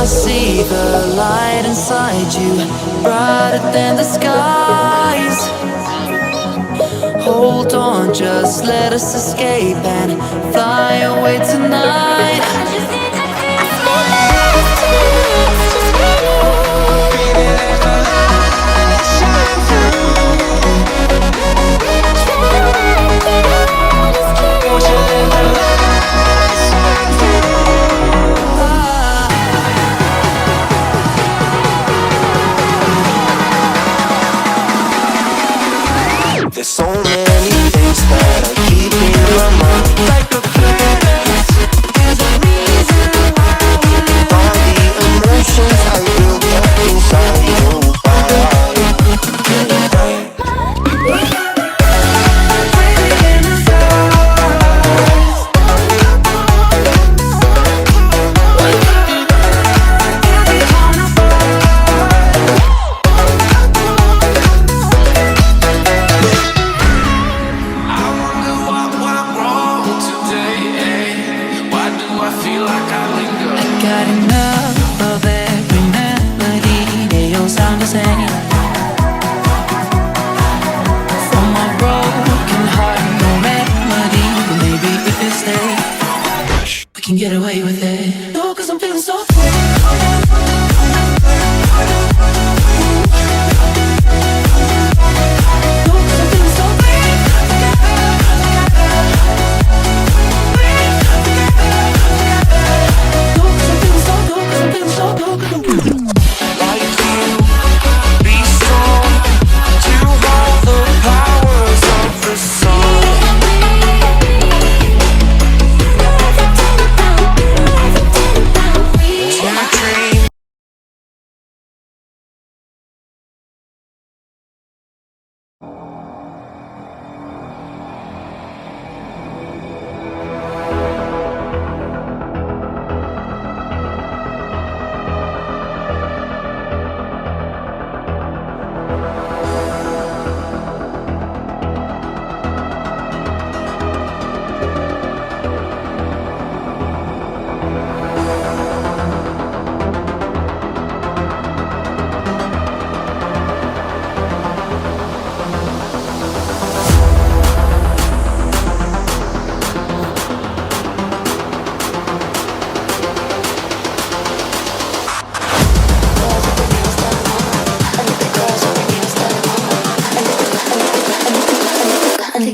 I see the light inside you, brighter than the skies. Hold on, just let us escape and fly away tonight. I just need to feel my last chance, just for you. Baby, let the light shine through. Won't you let the light shine through? There's so many things that I keep in my mind, like the planets. There's a reason why we live. All the emotions I built up inside your body. Breathing in the stars. Every corner I wonder what went wrong today. Why do I feel like I linger? I got enough of every melody, they all sound the same. From my broken heart, no remedy. But maybe if you stay, we can get away